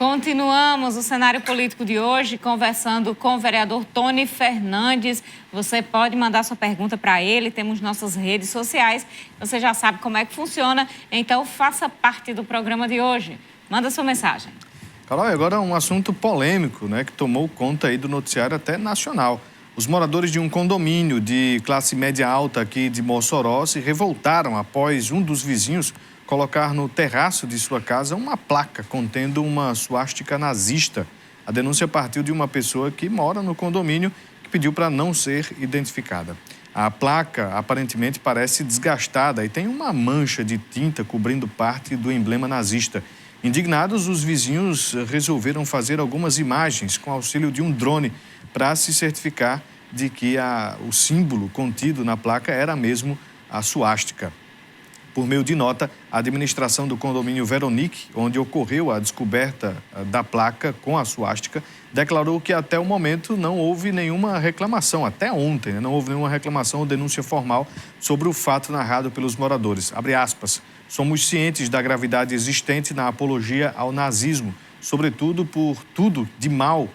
Continuamos o cenário político de hoje conversando com o vereador Tony Fernandes. Você pode mandar sua pergunta para ele, temos nossas redes sociais. Você já sabe como é que funciona, então faça parte do programa de hoje. Manda sua mensagem. Carol, agora um assunto polêmico, né, que tomou conta aí do noticiário até nacional. Os moradores de um condomínio de classe média alta aqui de Mossoró se revoltaram após um dos vizinhos colocar no terraço de sua casa uma placa contendo uma suástica nazista. A denúncia partiu de uma pessoa que mora no condomínio que pediu para não ser identificada. A placa aparentemente parece desgastada e tem uma mancha de tinta cobrindo parte do emblema nazista. Indignados, os vizinhos resolveram fazer algumas imagens com auxílio de um drone para se certificar de que o símbolo contido na placa era mesmo a suástica. Por meio de nota, a administração do condomínio Veronique, onde ocorreu a descoberta da placa com a suástica, declarou que até o momento não houve nenhuma reclamação, até ontem, não houve nenhuma reclamação ou denúncia formal sobre o fato narrado pelos moradores. Abre aspas, somos cientes da gravidade existente na apologia ao nazismo, sobretudo por tudo de mal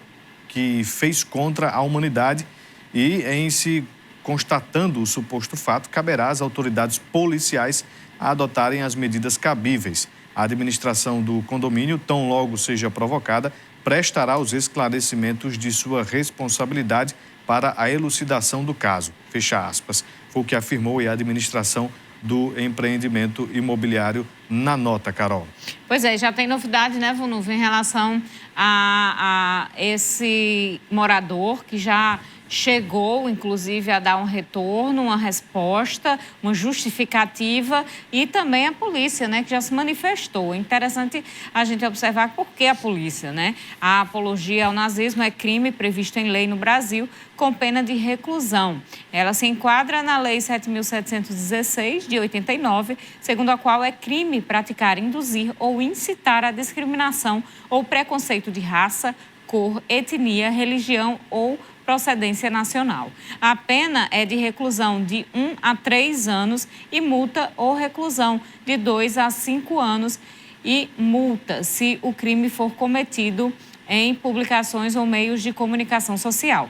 que fez contra a humanidade e, em se constatando o suposto fato, caberá às autoridades policiais a adotarem as medidas cabíveis. A administração do condomínio, tão logo seja provocada, prestará os esclarecimentos de sua responsabilidade para a elucidação do caso. Fecha aspas. Foi o que afirmou a administração do empreendimento imobiliário na nota, Carol. Pois é, já tem novidade, né, Vunuva, em relação a esse morador que já chegou, inclusive, a dar um retorno, uma resposta, uma justificativa e também a polícia, né, que já se manifestou. É interessante a gente observar por que a polícia, né? A apologia ao nazismo é crime previsto em lei no Brasil com pena de reclusão. Ela se enquadra na Lei 7.716, de 89, segundo a qual é crime praticar, induzir ou incitar a discriminação ou preconceito de raça, cor, etnia, religião ou procedência nacional. A pena é de reclusão de 1 a 3 anos e multa ou reclusão de 2 a 5 anos e multa se o crime for cometido em publicações ou meios de comunicação social.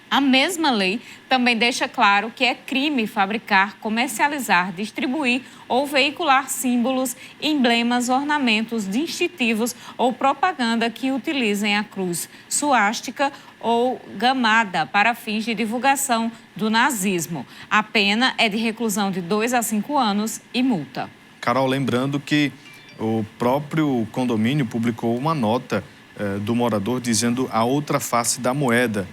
A mesma lei também deixa claro que é crime fabricar, comercializar, distribuir ou veicular símbolos, emblemas, ornamentos distintivos ou propaganda que utilizem a cruz suástica ou gamada para fins de divulgação do nazismo. A pena é de reclusão de 2 a 5 anos e multa. Carol, lembrando que o próprio condomínio publicou uma nota do morador dizendo a outra face da moeda.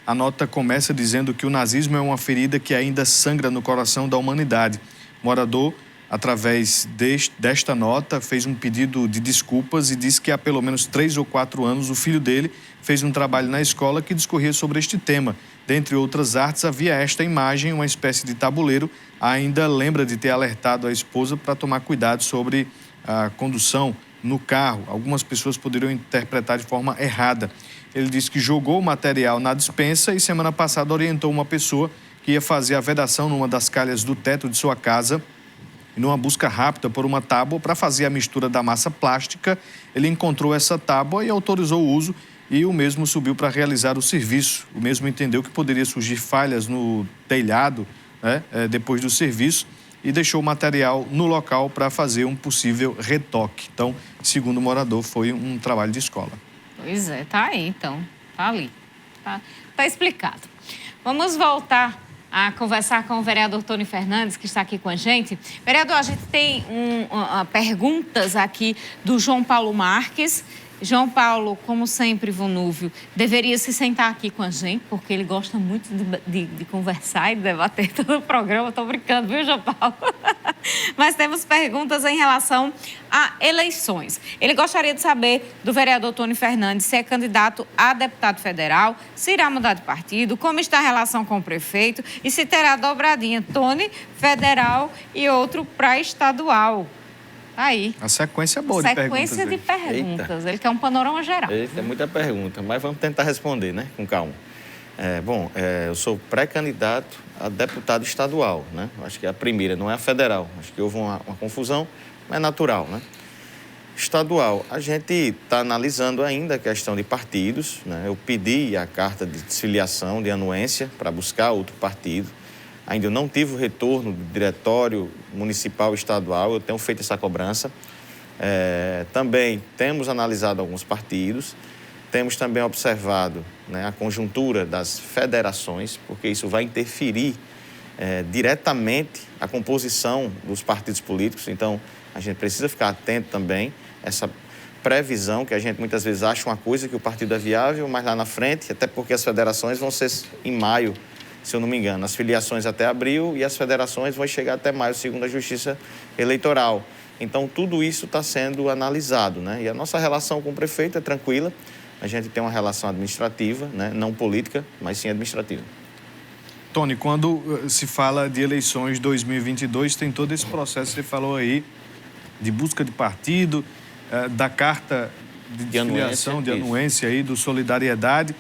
A nota começa dizendo que o nazismo é uma ferida que ainda sangra no coração da humanidade. O morador, através desta nota, fez um pedido de desculpas e disse que há pelo menos 3 ou 4 anos o filho dele fez um trabalho na escola que discorria sobre este tema. Dentre outras artes, havia esta imagem, uma espécie de tabuleiro. Ainda lembra de ter alertado a esposa para tomar cuidado sobre a condução no carro. Algumas pessoas poderiam interpretar de forma errada. Ele disse que jogou o material na despensa e semana passada orientou uma pessoa que ia fazer a vedação numa das calhas do teto de sua casa. E numa busca rápida por uma tábua para fazer a mistura da massa plástica, ele encontrou essa tábua e autorizou o uso e o mesmo subiu para realizar o serviço. O mesmo entendeu que poderia surgir falhas no telhado, né, depois do serviço e deixou o material no local para fazer um possível retoque. Então, segundo o morador, foi um trabalho de escola. Pois é, tá aí então, tá ali, tá explicado. Vamos voltar a conversar com o vereador Tony Fernandes, que está aqui com a gente. Vereador, a gente tem perguntas aqui do João Paulo Marques. João Paulo, como sempre, Vonúvio, deveria se sentar aqui com a gente, porque ele gosta muito de conversar e de debater todo o programa. Estou brincando, viu, João Paulo? Mas temos perguntas em relação a eleições. Ele gostaria de saber do vereador Tony Fernandes se é candidato a deputado federal, se irá mudar de partido, como está a relação com o prefeito e se terá dobradinha Tony federal e outro para estadual. Aí. A sequência boa de perguntas. Sequência de perguntas. Eita. Ele quer um panorama geral. Eita, é muita pergunta, mas vamos tentar responder, né? Com calma. Eu sou pré-candidato a deputado estadual, né? Acho que é a primeira, não é a federal. Acho que houve uma confusão, mas é natural, né? Estadual, a gente está analisando ainda a questão de partidos, né? Eu pedi a carta de desfiliação, de anuência, para buscar outro partido. Ainda eu não tive o retorno do diretório municipal e estadual, eu tenho feito essa cobrança. Também temos analisado alguns partidos, temos também observado, né, a conjuntura das federações, porque isso vai interferir diretamente a composição dos partidos políticos. Então, a gente precisa ficar atento também a essa previsão, que a gente muitas vezes acha uma coisa que o partido é viável, mas lá na frente, até porque as federações vão ser em maio, se eu não me engano, as filiações até abril e as federações vão chegar até maio, segundo a Justiça Eleitoral. Então, tudo isso está sendo analisado, né? E a nossa relação com o prefeito é tranquila, a gente tem uma relação administrativa, né? Não política, mas sim administrativa. Tony, quando se fala de eleições 2022, tem todo esse processo que você falou aí, de busca de partido, da carta de desfiliação, de anuência aí, do Solidariedade,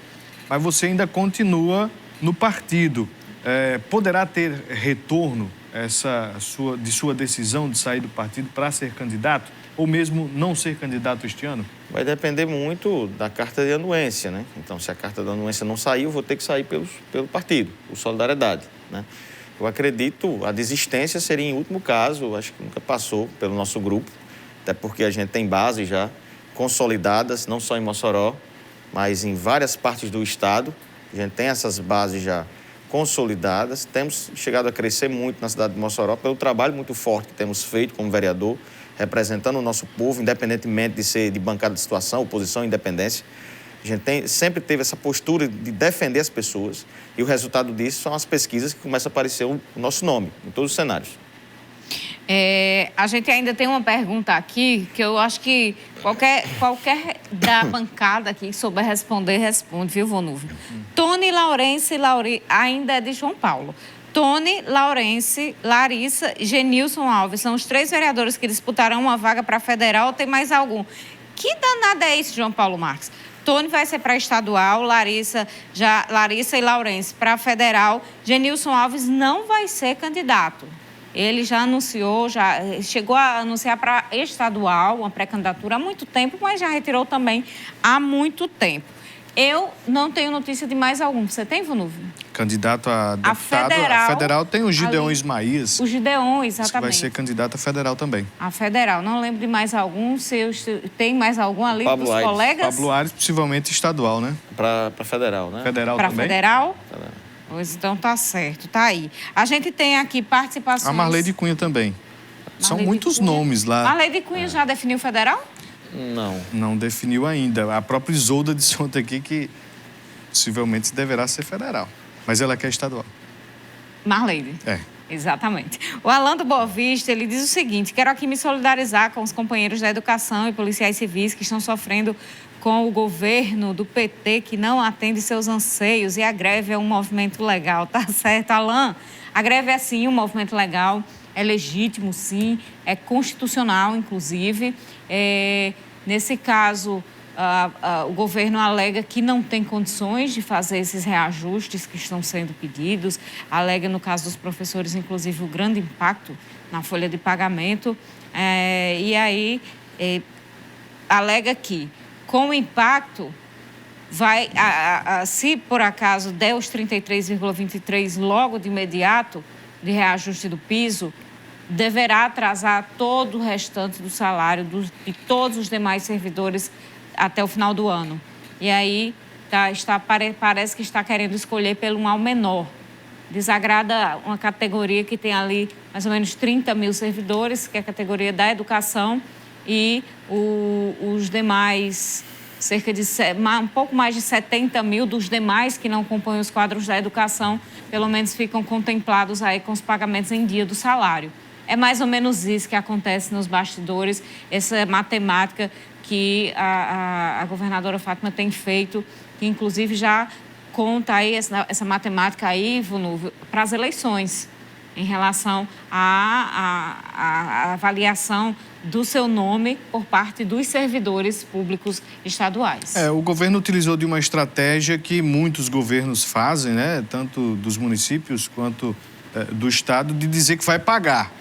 mas você ainda continua no partido. Poderá ter retorno de sua decisão de sair do partido para ser candidato, ou mesmo não ser candidato este ano? Vai depender muito da carta de anuência, né? Então, se a carta de anuência não sair, eu vou ter que sair pelo partido, o Solidariedade, né? Eu acredito, a desistência seria em último caso, acho que nunca passou pelo nosso grupo, até porque a gente tem bases já consolidadas, não só em Mossoró, mas em várias partes do estado. A gente tem essas bases já consolidadas. Temos chegado a crescer muito na cidade de Mossoró pelo trabalho muito forte que temos feito como vereador, representando o nosso povo, independentemente de ser de bancada de situação, oposição, independência. A gente sempre teve essa postura de defender as pessoas e o resultado disso são as pesquisas que começam a aparecer o nosso nome em todos os cenários. A gente ainda tem uma pergunta aqui que eu acho que qualquer da bancada aqui que souber responder, responde, viu, Vonúvio? Tony, Laurence, ainda é de João Paulo. Tony, Laurence, Larissa e Genilson Alves são os 3 vereadores que disputarão uma vaga para federal, ou tem mais algum? Que danada é isso, João Paulo Marques? Tony vai ser para estadual, Larissa e Laurence para federal. Genilson Alves não vai ser candidato. Ele já anunciou, já chegou a anunciar para estadual, uma pré-candidatura há muito tempo, mas já retirou também há muito tempo. Eu não tenho notícia de mais algum. Você tem, Vonúvio? Candidato a deputado. A federal tem o Gideon Ismaías. O Gideon, exatamente. Que vai ser candidato a federal também. A federal. Não lembro de mais algum. Tem mais algum ali dos colegas? Pablo Aires, possivelmente estadual, né? Para federal, né? Federal pra também. Para federal? Pois então tá certo, tá aí. A gente tem aqui participações... A Marleide Cunha também. São muitos nomes lá. Marleide Cunha já definiu federal? Não. Não definiu ainda. A própria Isolda disse ontem aqui que possivelmente deverá ser federal. Mas ela quer estadual. Marleide. Exatamente. O Alan do Boa Vista, ele diz o seguinte: quero aqui me solidarizar com os companheiros da educação e policiais civis que estão sofrendo com o governo do PT que não atende seus anseios, e a greve é um movimento legal. Tá certo, Alan? A greve é sim um movimento legal, é legítimo sim, é constitucional, inclusive. Nesse caso, o governo alega que não tem condições de fazer esses reajustes que estão sendo pedidos, alega, no caso dos professores, inclusive, o grande impacto na folha de pagamento, e aí alega que, com o impacto, se por acaso der os 33,23 logo de imediato de reajuste do piso, deverá atrasar todo o restante do salário de todos os demais servidores até o final do ano. E aí parece que está querendo escolher pelo mal menor. Desagrada uma categoria que tem ali mais ou menos 30 mil servidores, que é a categoria da educação, e os demais, um pouco mais de 70 mil dos demais que não compõem os quadros da educação, pelo menos ficam contemplados aí com os pagamentos em dia do salário. É mais ou menos isso que acontece nos bastidores, essa matemática que a governadora Fátima tem feito, que inclusive já conta aí essa matemática aí, Vonúvio, para as eleições, em relação à avaliação do seu nome por parte dos servidores públicos estaduais. O governo utilizou de uma estratégia que muitos governos fazem, né, tanto dos municípios quanto do estado, de dizer que vai pagar.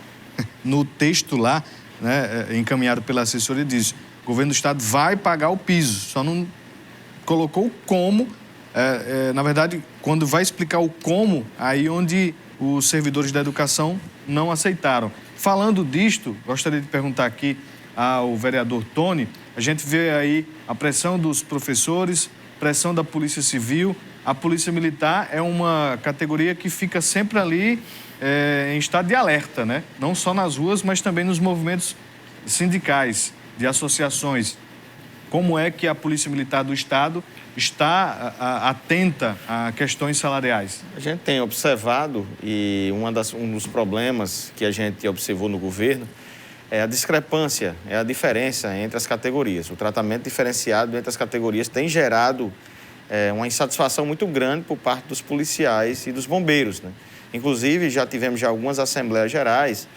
No texto lá, né, encaminhado pela assessoria, diz: governo do estado vai pagar o piso, só não colocou o como. Na verdade, quando vai explicar o como, aí onde os servidores da educação não aceitaram. Falando disto, gostaria de perguntar aqui ao vereador Tony, a gente vê aí a pressão dos professores, pressão da Polícia Civil. A Polícia Militar é uma categoria que fica sempre ali em estado de alerta, né? Não só nas ruas, mas também nos movimentos sindicais, de associações. Como é que a Polícia Militar do Estado está atenta a questões salariais? A gente tem observado, e um dos problemas que a gente observou no governo é a discrepância, é a diferença entre as categorias. O tratamento diferenciado entre as categorias tem gerado uma insatisfação muito grande por parte dos policiais e dos bombeiros, né? Inclusive, já tivemos algumas assembleias gerais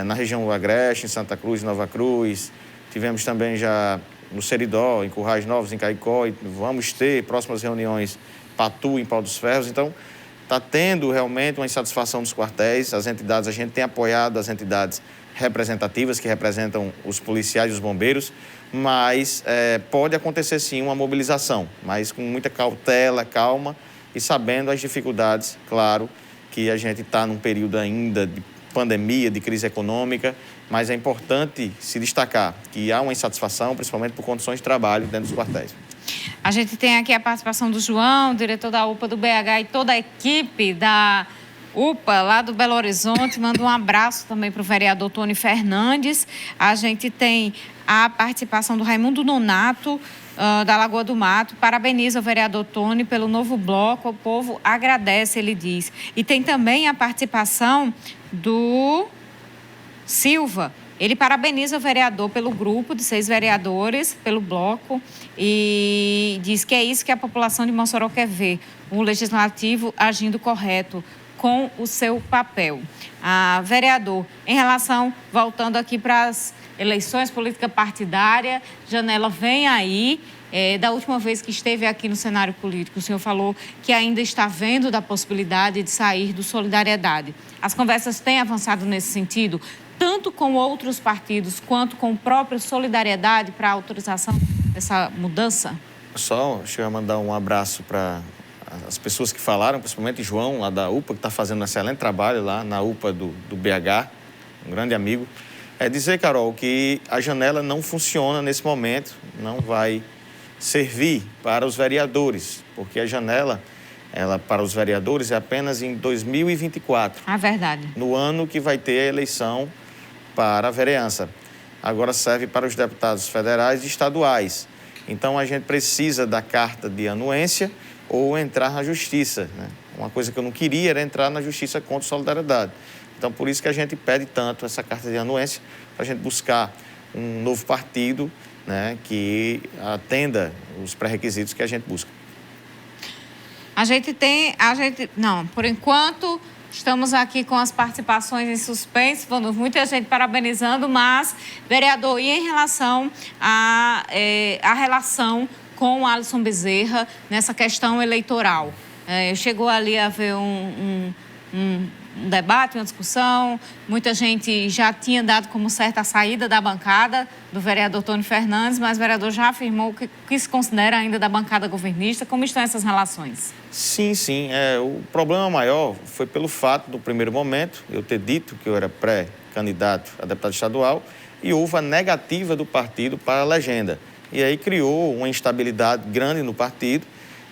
na região do Agreste, em Santa Cruz, Nova Cruz. Tivemos também já no Seridó, em Currais Novos, em Caicó. Vamos ter próximas reuniões Patu, em Pau dos Ferros. Então, está tendo realmente uma insatisfação dos quartéis. As entidades, a gente tem apoiado as entidades representativas que representam os policiais e os bombeiros, mas pode acontecer sim uma mobilização, mas com muita cautela, calma e sabendo as dificuldades, claro, que a gente está num período ainda de pandemia, de crise econômica, mas é importante se destacar que há uma insatisfação, principalmente por condições de trabalho dentro dos quartéis. A gente tem aqui a participação do João, diretor da UPA do BH, e toda a equipe da UPA lá do Belo Horizonte. Manda um abraço também para o vereador Tony Fernandes. A gente tem a participação do Raimundo Nonato, da Lagoa do Mato. Parabeniza o vereador Tony pelo novo bloco. O povo agradece, ele diz. E tem também a participação do Silva. Ele parabeniza o vereador pelo grupo de 6 vereadores, pelo bloco, e diz que é isso que a população de Mossoró quer ver, o legislativo agindo correto com o seu papel. Vereador, em relação, voltando aqui para as eleições, política partidária, janela vem aí. Da última vez que esteve aqui no cenário político, o senhor falou que ainda está vendo da possibilidade de sair do Solidariedade. As conversas têm avançado nesse sentido, tanto com outros partidos quanto com o próprio Solidariedade para a autorização dessa mudança? Só eu mandar um abraço para as pessoas que falaram, principalmente João, lá da UPA, que está fazendo um excelente trabalho lá na UPA do BH, um grande amigo. Dizer, Carol, que a janela não funciona nesse momento, não vai servir para os vereadores, porque a janela, para os vereadores, é apenas em 2024. Verdade. No ano que vai ter a eleição para a vereança. Agora serve para os deputados federais e estaduais. Então, a gente precisa da carta de anuência ou entrar na justiça, né? Uma coisa que eu não queria era entrar na justiça contra a Solidariedade. Então, por isso que a gente pede tanto essa carta de anuência, para a gente buscar um novo partido, né, que atenda os pré-requisitos que a gente busca. Por enquanto, estamos aqui com as participações em suspense, muita gente parabenizando, mas, vereador, e em relação à relação com o Alisson Bezerra nessa questão eleitoral? Chegou ali a haver um debate, uma discussão, muita gente já tinha dado como certa a saída da bancada do vereador Tony Fernandes, mas o vereador já afirmou que se considera ainda da bancada governista. Como estão essas relações? Sim. O problema maior foi pelo fato, no primeiro momento, eu ter dito que eu era pré-candidato a deputado estadual e houve a negativa do partido para a legenda. E aí criou uma instabilidade grande no partido.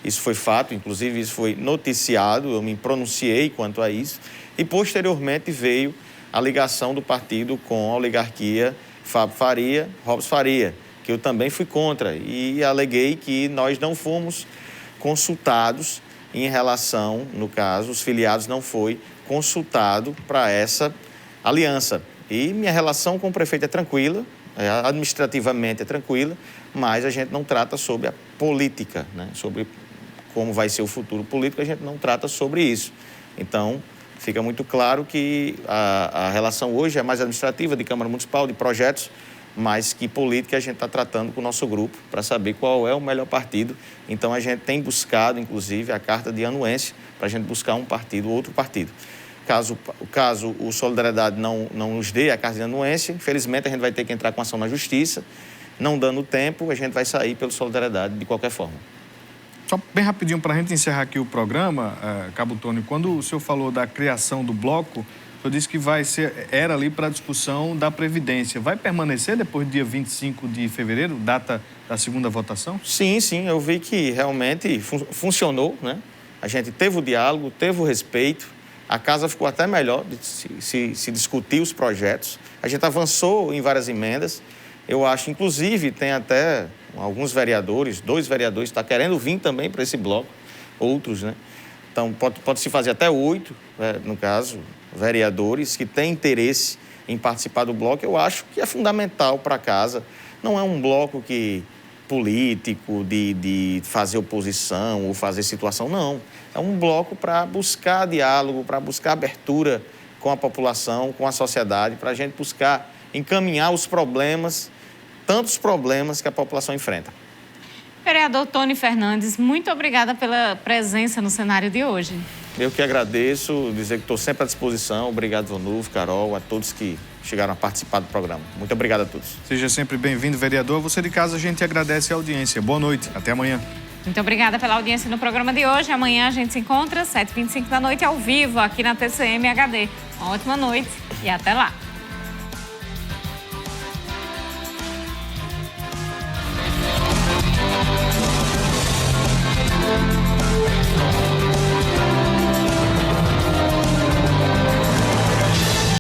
Isso foi fato, inclusive isso foi noticiado, eu me pronunciei quanto a isso. E, posteriormente, veio a ligação do partido com a oligarquia Fábio Faria, Robson Faria, que eu também fui contra. E aleguei que nós não fomos consultados em relação, no caso, os filiados não foi consultado para essa aliança. E minha relação com o prefeito é tranquila, administrativamente é tranquila, mas a gente não trata sobre a política, né? Sobre como vai ser o futuro político, a gente não trata sobre isso. Então, fica muito claro que a relação hoje é mais administrativa, de Câmara Municipal, de projetos, mas que política a gente está tratando com o nosso grupo para saber qual é o melhor partido. Então, a gente tem buscado, inclusive, a carta de anuência para a gente buscar um partido ou outro partido. Caso o Solidariedade não nos dê a carta de anuência, infelizmente, a gente vai ter que entrar com ação na Justiça Não dando tempo, a gente vai sair pelo Solidariedade de qualquer forma. Só bem rapidinho, para a gente encerrar aqui o programa, Cabo Tony, quando o senhor falou da criação do bloco, o senhor disse que era ali para a discussão da Previdência. Vai permanecer depois do dia 25 de fevereiro, data da segunda votação? Sim, eu vi que realmente funcionou, né? A gente teve o diálogo, teve o respeito, a casa ficou até melhor de se discutir os projetos. A gente avançou em várias emendas. Eu acho, inclusive, tem até alguns vereadores, 2 vereadores, estão querendo vir também para esse bloco, outros, né? Então, pode-se fazer até 8, no caso, vereadores que têm interesse em participar do bloco. Eu acho que é fundamental para a casa. Não é um bloco político de fazer oposição ou fazer situação, não. É um bloco para buscar diálogo, para buscar abertura com a população, com a sociedade, para a gente buscar encaminhar os problemas, tantos problemas que a população enfrenta. Vereador Tony Fernandes, muito obrigada pela presença no cenário de hoje. Eu que agradeço, dizer que estou sempre à disposição. Obrigado, Vonulfo, Carol, a todos que chegaram a participar do programa. Muito obrigado a todos. Seja sempre bem-vindo, vereador. Você de casa, a gente agradece a audiência. Boa noite, até amanhã. Muito obrigada pela audiência no programa de hoje. Amanhã a gente se encontra às 7h25 da noite, ao vivo, aqui na TCM HD. Uma ótima noite e até lá.